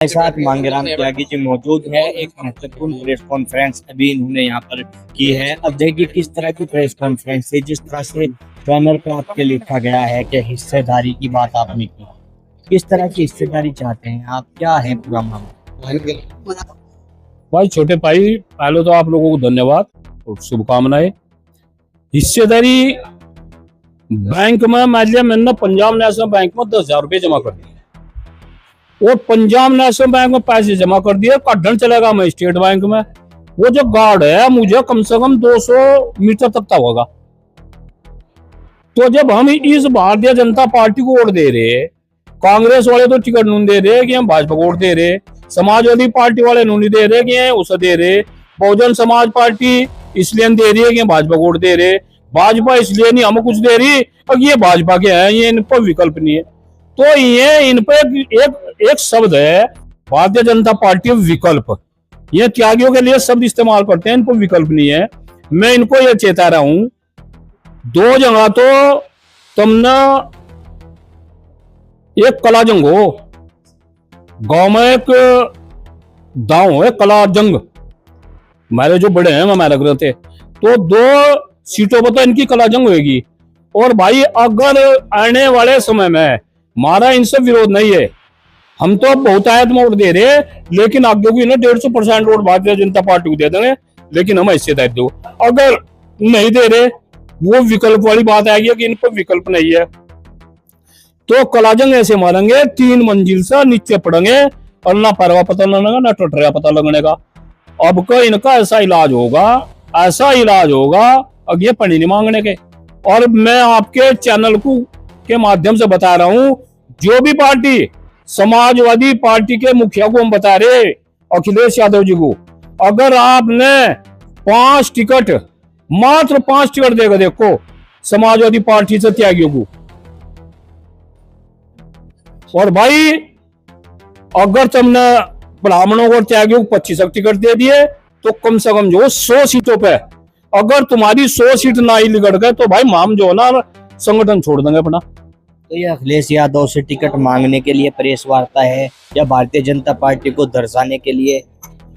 हमारे साथ मांगेराम त्यागी जी मौजूद है। एक महत्वपूर्ण प्रेस कॉन्फ्रेंस अभी इन्होंने यहाँ पर की है। अब देखिए किस तरह की प्रेस कॉन्फ्रेंस है। जिस तरह से बैनर पर आपके लिखा गया है कि हिस्सेदारी की बात आपने की, किस तरह की हिस्सेदारी चाहते हैं आप, क्या है पूरा मामला? भाई छोटे भाई, पहले तो आप लोगों को धन्यवाद और शुभकामनाएं। हिस्सेदारी बैंक में मान लिया मैंने पंजाब नेशनल बैंक में 10,000 रुपये जमा कर दिए और पंजाब नेशनल बैंक में पैसे जमा कर दिए, काटन चलेगा मैं स्टेट बैंक में। वो जो गार्ड है मुझे कम से कम 200 मीटर तक का होगा। तो जब हम इस भारतीय जनता पार्टी को वोट दे रहे, कांग्रेस वाले तो टिकट नहीं दे रहे कि हम भाजपा को वोट दे रहे, समाजवादी पार्टी वाले नहीं दे रहे कि उसे दे रहे, बहुजन समाज पार्टी इसलिए दे रही है कि भाजपा को वोट दे रहे, भाजपा इसलिए नहीं हमें कुछ दे रही और ये भाजपा के हैं, ये इन पर विकल्प नहीं है। तो ये इन पर एक शब्द है भारतीय जनता पार्टी विकल्प, ये त्यागियों के लिए शब्द इस्तेमाल करते हैं, इन पर विकल्प नहीं है। मैं इनको ये चेता रहा हूं, 2 जगह तो तुमने एक कलाजंग हो, गांव में एक गांव है कलाजंग, हमारे जो बड़े हैं हमारे लग रहे थे, तो 2 सीटों पर तो इनकी कलाजंग होगी। और भाई अगर आने वाले समय में हमारा इनसे विरोध नहीं है, हम तो बहुत आयत में वोट दे रहे, लेकिन आगे की 150% वोट भारतीय जनता पार्टी को दे देंगे, लेकिन हम हिस्सेदारी दो। अगर नहीं दे रहे, वो विकल्प वाली बात आएगी कि इन पर विकल्प नहीं है, तो कलाजंग ऐसे मारेंगे 3 मंजिल से नीचे पड़ेंगे और ना परवा पता लगेगा ना टटरिया पता लगने का। अब का इनका ऐसा इलाज होगा अब ये पानी नहीं मांगने के। और मैं आपके चैनल को के माध्यम से बता रहा हूं, जो भी पार्टी, समाजवादी पार्टी के मुखिया को हम बता रहे अखिलेश यादव जी को, अगर आपने 5 टिकट, मात्र 5 टिकट देगा देखो समाजवादी पार्टी से त्यागियों को, और भाई अगर तुमने ब्राह्मणों को त्यागियों को 25 टिकट दे दिए, तो कम से कम जो 100 सीटों पे अगर तुम्हारी 100 सीट ना ही निकट गए, तो भाई हम जो ना संगठन छोड़ देंगे अपना। तो ये अखिलेश यादव से टिकट मांगने के लिए प्रेस वार्ता है या भारतीय जनता पार्टी को दर्शाने के लिए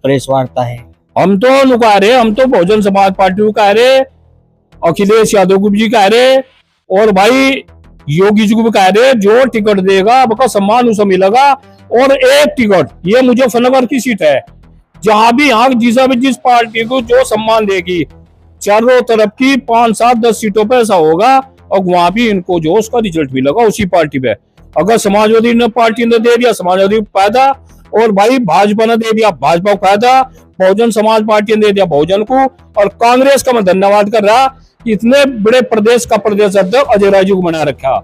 प्रेस वार्ता है? हम तो नुका रहे, हम तो बहुजन समाज पार्टी को कह रहे, अखिलेश यादव को भी कह रहे, और भाई योगी जी को भी कह रहे, जो टिकट देगा आपका सम्मान उसे मिलेगा। और एक टिकट, ये मुजफ्फरनगर की सीट है, जहां भी यहाँ जिस पार्टी को जो सम्मान देगी, चारों तरफ की 5, 7, 10 सीटों पे ऐसा होगा, और वहां भी इनको जो उसका रिजल्ट मिलेगा उसी पार्टी पे। अगर समाजवादी ने पार्टी ने दे दिया समाजवादी को फायदा, और भाई भाजपा ने दे दिया भाजपा को फायदा, बहुजन समाज पार्टी ने दे दिया बहुजन को। और कांग्रेस का मैं धन्यवाद कर रहा, इतने बड़े प्रदेश का प्रदेश अध्यक्ष अजय राय जी को बना रखा।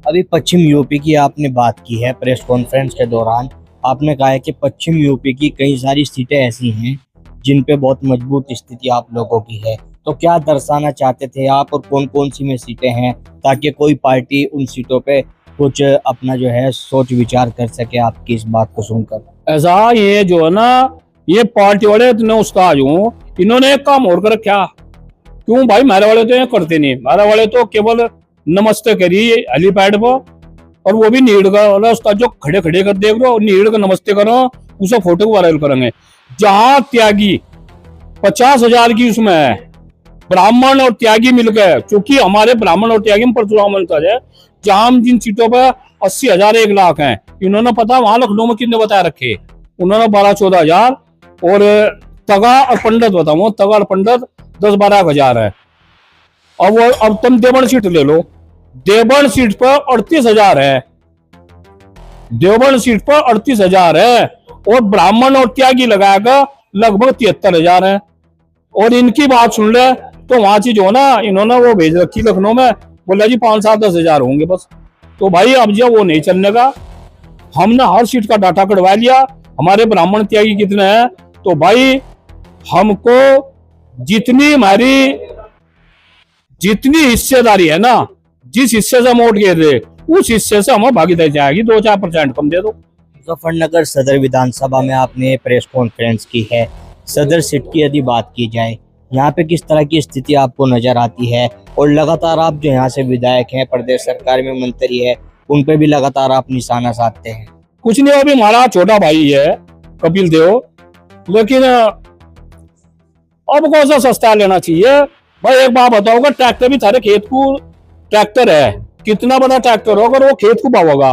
अभी पश्चिम यूपी की आपने बात की है, प्रेस कॉन्फ्रेंस के दौरान आपने कहा है कि पश्चिम यूपी की कई सारी सीटें ऐसी हैं जिन पे बहुत मजबूत स्थिति आप लोगों की है, तो क्या दर्शाना चाहते थे आप, और कौन कौन सी में सीटें हैं, ताकि कोई पार्टी उन सीटों पे कुछ अपना जो है सोच विचार कर सके आपकी इस बात को सुनकर? ऐसा ये जो है ना, ये पार्टी वाले इतने उस्ताद हूँ, इन्होंने एक काम और कर रखा। क्यों भाई, हमारे वाले तो ये करते नहीं, हमारे वाले तो केवल नमस्ते करिए हेलीपैड पर, और वो भी नीड का वाला उस्ताद जो खड़े खड़े कर देख लो, नीड का नमस्ते करो, उसे फोटो को वायरल करेंगे। जहां त्यागी 50,000 की उसमें है, ब्राह्मण और त्यागी मिलकर, क्योंकि हमारे ब्राह्मण और त्यागी में परशुराम अंतर है, जहां हम जिन सीटों पर 80,000, 1 लाख हैं, इन्होंने पता वहां लखनऊ में कितने बताया रखे, उन्होंने 12-14,000, और तगा और पंडित बताऊं, तगा और पंडित 10-12 है। अब तुम देवगढ़ सीट ले लो, देवगढ़ सीट पर 38,000 है, देवगढ़ सीट पर 38,000 है, और ब्राह्मण और त्यागी लगाकर लगभग 73,000 है। और इनकी बात सुन ले तो वहां से जो ना इन्होंने वो भेज रखी लखनऊ में, बोला जी 5-7-10,000 होंगे बस। तो भाई अब जब वो नहीं चलने का, हमने हर सीट का डाटा कढ़वा लिया, हमारे ब्राह्मण त्यागी कितने हैं, तो भाई हमको जितनी हिस्सेदारी है ना, जिस हिस्से से हम वोट गिर रहे, उस हिस्से से हमें भागीदारी जाएगी, 2-4% कम दे दो। मुजफ्फरनगर सदर विधानसभा में आपने प्रेस कॉन्फ्रेंस की है, सदर सीट की यदि बात की जाए, यहाँ पे किस तरह की स्थिति आपको नजर आती है? और लगातार आप जो यहाँ से विधायक हैं, प्रदेश सरकार में मंत्री है, उन पे भी लगातार आप निशाना साधते हैं। कुछ नहीं, अभी हमारा छोटा भाई है कपिल देव, लेकिन अब कौन सा सस्ता लेना चाहिए भाई। एक बात बताओगे, ट्रैक्टर भी थारे खेत को ट्रैक्टर है, कितना बड़ा ट्रैक्टर होगा, अगर वो खेत को बावोगा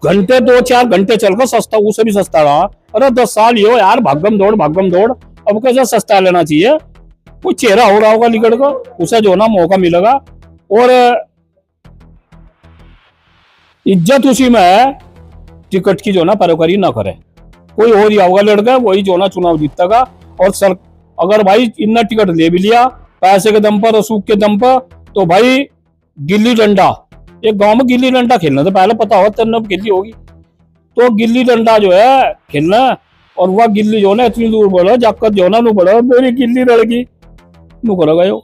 घंटे 2-4 घंटे चलकर सस्ता, उसे भी सस्ता रहा। अरे 10 साल ये हो यार, भागम दौड़, अब कैसे सस्ता लेना चाहिए। कोई चेहरा हो रहा होगा लिकड़ का, उसे जो ना मौका मिलेगा, और इज्जत उसी में है, टिकट की जो ना परोकारी ना करे। कोई और ही होगा लड़का, वही जो ना चुनाव जीतेगा। और सर अगर भाई इतना टिकट ले भी लिया पैसे के दम पर, रसूख के दम पर, तो भाई गिल्ली डंडा, एक गांव में गिल्ली डंडा खेलना तो पहले पता हो, तब गिल्ली होगी, तो गिल्ली डंडा जो है खेलना, और वह गिल्ली जो ना इतनी दूर बढ़ो, जाकर जो ना बढ़ो, मेरी गिल्ली लड़की नू करोगा यो।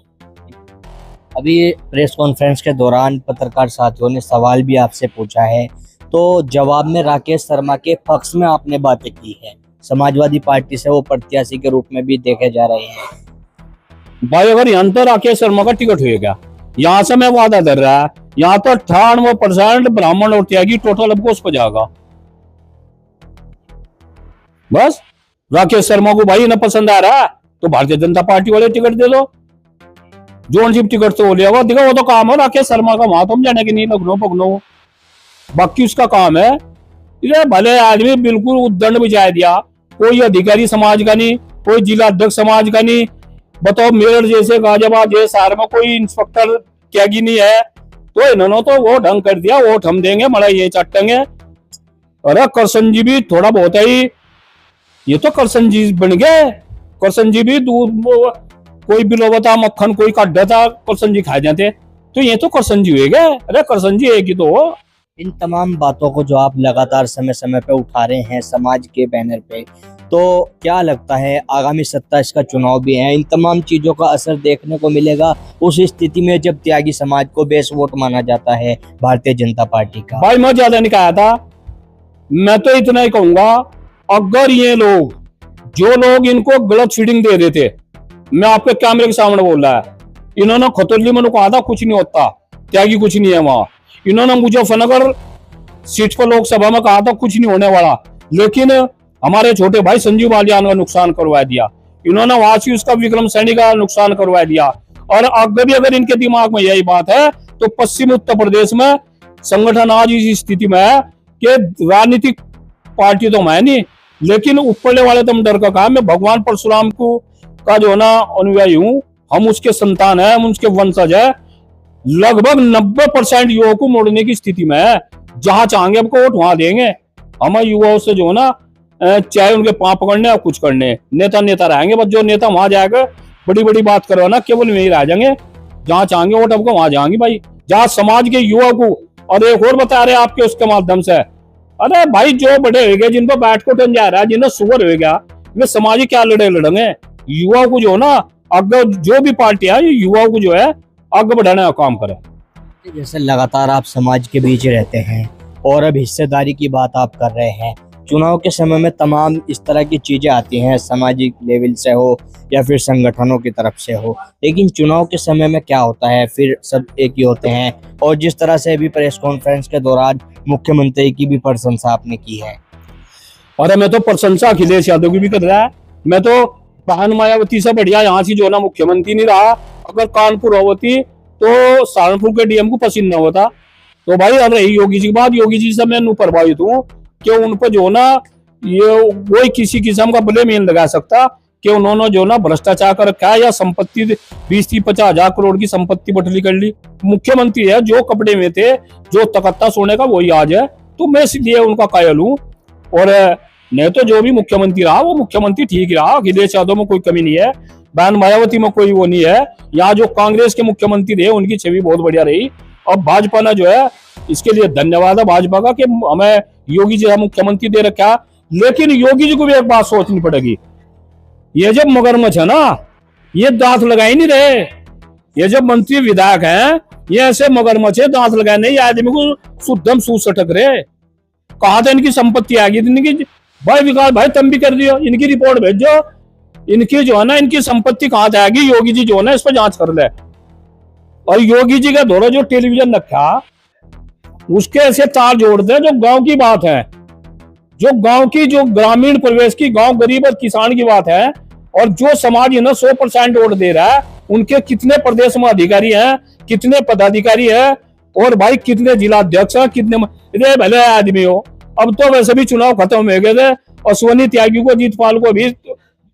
अभी प्रेस कॉन्फ्रेंस के दौरान पत्रकार साथियों ने सवाल भी आपसे पूछा है, तो जवाब में राकेश शर्मा के पक्ष में आपने बातें की है। समाजवादी पार्टी से वो प्रत्याशी के रूप में भी देखे जा रहे हैं। भाई अगर यहाँ तो राकेश शर्मा का टिकट हुएगा, यहाँ से मैं वादा कर रहा है, यहाँ तो 98% ब्राह्मण और त्यागी टोटल अब उस पर जाएगा। बस राकेश शर्मा को भाई ना पसंद आ रहा है तो भारतीय जनता पार्टी वाले टिकट दे दो, जोन सिप टिकट तो वो लिया देखो, वो तो काम है राकेश शर्मा का, वहां तुम जाने की नहीं लखनऊ पगनो, बाकी उसका काम है। इधर भले आदमी बिल्कुल उद्दंड बिछा दिया, कोई अधिकारी समाज का नहीं, कोई जिला अध्यक्ष समाज का नहीं, बताओ मेरठ जैसे गाजियाबाद जैसे शहर में कोई इंस्पेक्टर त्यागी नहीं है, तो इन्होंने तो वो ढंग कर दिया, वोट हम देंगे, मला ये चटेंगे। अरे करसन जी भी थोड़ा बहुत ही, ये तो करसन जी बन गए, करसन जी भी दूध कोई बिलोवता मक्खन कोई काट था, करसन जी खाए जाते, तो ये तो करसन जी हुए गए। अरे करसन जी एक ही तो हो। इन तमाम बातों को जो आप लगातार समय समय पे उठा रहे हैं समाज के बैनर पे, तो क्या लगता है आगामी 27 का चुनाव भी है, इन तमाम चीजों का असर देखने को मिलेगा उस स्थिति में जब त्यागी समाज को बेस वोट माना जाता है भारतीय जनता पार्टी का? भाई मैं ज्यादा नहीं कहा था, मैं तो इतना ही कहूंगा, अगर ये लोग जो लोग इनको गलत फीडिंग दे रहे थे, मैं आपके कैमरे के सामने बोल रहा है, इन्होंने खतौली में कहा था कुछ नहीं होता, त्यागी कुछ नहीं है वहां। इन्होंने मुजफ्फरनगर सीट पर लोकसभा में कहा था कुछ नहीं होने वाला, लेकिन हमारे छोटे भाई संजीव बालियान का नुकसान करवा दिया। इन्होंने वहां से उसका विक्रम सैनी का नुकसान करवा दिया। और आगे भी अगर इनके दिमाग में यही बात है तो पश्चिम उत्तर प्रदेश में संगठन आज इस स्थिति में है कि राजनीतिक पार्टी तो मैं नहीं, लेकिन ऊपरले वाले तुम डर का काम, मैं भगवान परशुराम को का जो ना अनुयायी हूँ, हम उसके संतान है, हम उसके वंशज है। लगभग 90% युवाओं को मोड़ने की स्थिति में है, जहां चाहेंगे हमको वोट वहां देंगे। हमारे युवाओं से जो ना चाहे उनके पांव पकड़ने या कुछ करने, नेता रहेंगे, बस जो नेता वहां जाएगा बड़ी बड़ी बात करवाना केवल वही रह जाएंगे, जहां चाहेंगे वोट हमको वहां जाएंगे भाई, जहां समाज के युवा को। और एक और बता रहे आपके उसके माध्यम से, अरे भाई जो बड़े हो गए, जिनको बैठ को टन जा रहा है, जिन्हें शुगर हो गया, वे समाज क्या लड़ेंगे। युवाओं को जो ना अगर जो भी पार्टी है युवाओं को जो है आगे बढ़ाने का काम करे। जैसे लगातार आप समाज के बीच रहते हैं और अब हिस्सेदारी की बात आप कर रहे हैं, चुनाव के समय में तमाम इस तरह की चीजें आती हैं, सामाजिक लेवल से हो या फिर संगठनों की तरफ से हो, लेकिन चुनाव के समय में क्या होता है, फिर सब एक ही होते हैं। और जिस तरह से अभी प्रेस कॉन्फ्रेंस के दौरान मुख्यमंत्री की भी प्रशंसा आपने की है। अरे मैं तो प्रशंसा अखिलेश यादव की भी कर रहा है, मैं तो बहन मायावती से बढ़िया यहाँ से जो ना मुख्यमंत्री नहीं रहा। अगर कानपुर होती तो सहारनपुर के डीएम को पसंद न होता। तो भाई अब रही योगी जी की बात, योगी जी से मैं प्रभावित हूँ कि उन पर जो ना ये कोई किसी किस्म का ब्लेम नहीं लगा सकता कि उन्होंने जो ना भ्रष्टाचार कर रखा है या संपत्ति 20-50 हजार करोड़ की संपत्ति बटली कर ली। मुख्यमंत्री है, जो कपड़े में थे, जो तकत्ता सोने का वही आज है, तो मैं इसलिए उनका कायल हूँ। और नहीं तो जो भी मुख्यमंत्री रहा वो मुख्यमंत्री ठीक ही रहा, अखिलेश यादव में कोई कमी नहीं है, बहन मायावती में कोई वो नहीं है। यहाँ जो कांग्रेस के मुख्यमंत्री रहे उनकी छवि बहुत बढ़िया रही। और भाजपा ने जो है इसके लिए धन्यवाद है भाजपा का कि हमें योगी जी मुख्यमंत्री दे रखा। लेकिन योगी जी को भी एक बात सोचनी पड़ेगी, ये जब मगरमच्छ है ना, ये दांत लगा ही नहीं रहे। ये जब मंत्री विधायक हैं, ये ऐसे मगरमच्छ है, दांत लगाए नहीं, आदमी को शुद्धम सूद सटक रहे। कहा था इनकी संपत्ति आ गई थी, इनकी भाई विकास भाई तुम भी कर दियो, इनकी रिपोर्ट भेजो, इनकी जो है ना इनकी संपत्ति कहां से आएगी, योगी जी जो है ना इस पर जांच कर ले। और योगी जी का दौरा जो टेलीविजन रखा, उसके ऐसे तार जोड़ दे जो गांव की बात है। जो गांव की, जो ग्रामीण परिवेश की, गांव गरीब और किसान की बात है, और जो समाज 100% वोट दे रहा है, उनके कितने प्रदेश में अधिकारी हैं, कितने पदाधिकारी हैं, और भाई कितने जिला अध्यक्ष हैं, कितने इतने भले आदमी हो। अब तो वैसे भी चुनाव खत्म हो गए थे, अश्वनी त्यागी को, जीतपाल को भी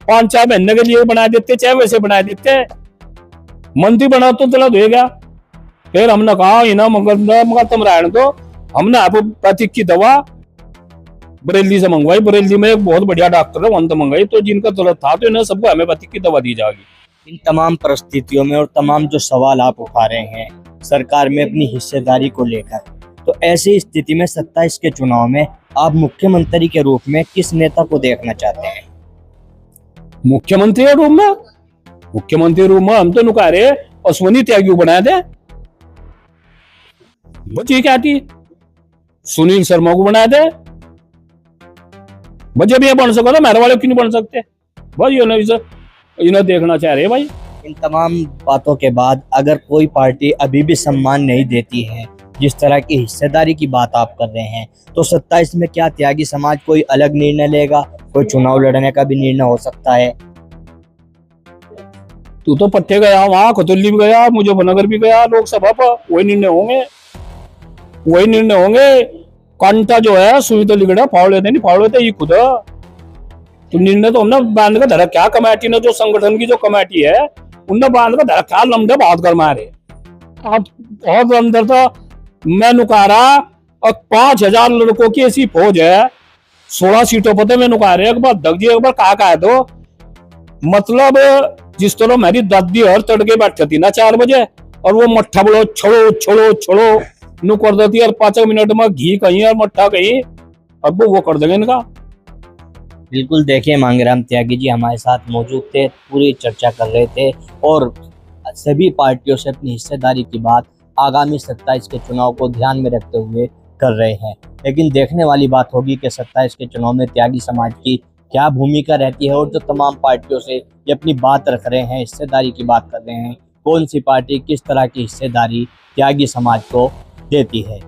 5-4 महीने के लिए बना देते, चाहे वैसे बना देते, मंत्री बना तो चला देगा। फिर हमने कहा इना मंगल तुम रायण तो हमने आप प्रतीक की दवा बरेली से मंगवाई। बरेली में एक बहुत बढ़िया डॉक्टर है, वहां तो मंगाई, तो जिनका जरूरत था तो इन्हें सबको होम्योपैथिक की दवा दी जाएगी। इन तमाम परिस्थितियों में और तमाम जो सवाल आप उठा रहे हैं सरकार में अपनी हिस्सेदारी को लेकर, तो ऐसी स्थिति में 27 के चुनाव में आप मुख्यमंत्री के रूप में किस नेता को देखना चाहते हैं? मुख्यमंत्री के रूप में, मुख्यमंत्री रूप में हम तो नुका रहे अश्वनी त्यागी बनाए थे, बची क्या थी, सुनील शर्मा को बनाए थे। बस जब ये बन सको तो मेरे वाले क्यों नहीं बन सकते? बस इन्हें देखना चाह रहे भाई। इन तमाम बातों के बाद अगर कोई पार्टी अभी भी सम्मान नहीं देती है, जिस तरह की हिस्सेदारी की बात आप कर रहे हैं, तो 27 में क्या त्यागी समाज कोई अलग निर्णय लेगा? कोई चुनाव लड़ने का भी निर्णय हो सकता है? तू तो पट्टे गया, वहां खतौली भी गया, मुजफ्फरनगर भी गया, लोकसभा पर वही निर्णय होंगे, वही निर्णय होंगे। कांटा जो है सुई तो लिगड़ा, फाड़ लेते नहीं, फाड़ लेते ये खुद। तो निर्णय तो हमने बांध का धरा क्या, कमेटी ने जो संगठन की जो कमेटी है उनने बांध का धरा क्या लमडे बात कर मारे। अब बहुत अंदर तो मैं नुकारा, और 5,000 लड़कों की ऐसी फौज है, 16 सीटों पर मैं नुका रहे। एक बार दगजी एक बार कहा दो, मतलब जिस तरह मेरी दादी हर तड़के बैठती थी ना 4 बजे, और वो मट्ठा बोलो छोड़ो छोड़ो छोड़ो नु कर देती, और 5 मिनट में घी कहीं और मट्ठा कहीं, अब वो कर देंगे इनका। बिल्कुल, देखिए मांगेराम त्यागी जी हमारे साथ मौजूद थे, पूरी चर्चा कर रहे थे और सभी पार्टियों से अपनी हिस्सेदारी की बात आगामी 27 के चुनाव को ध्यान में रखते हुए कर रहे हैं। लेकिन देखने वाली बात होगी कि 27 के चुनाव में त्यागी समाज की क्या भूमिका रहती है, और जो तमाम पार्टियों से ये अपनी बात रख रहे हैं, हिस्सेदारी की बात कर रहे हैं, कौन सी पार्टी किस तरह की हिस्सेदारी त्यागी समाज को देती है।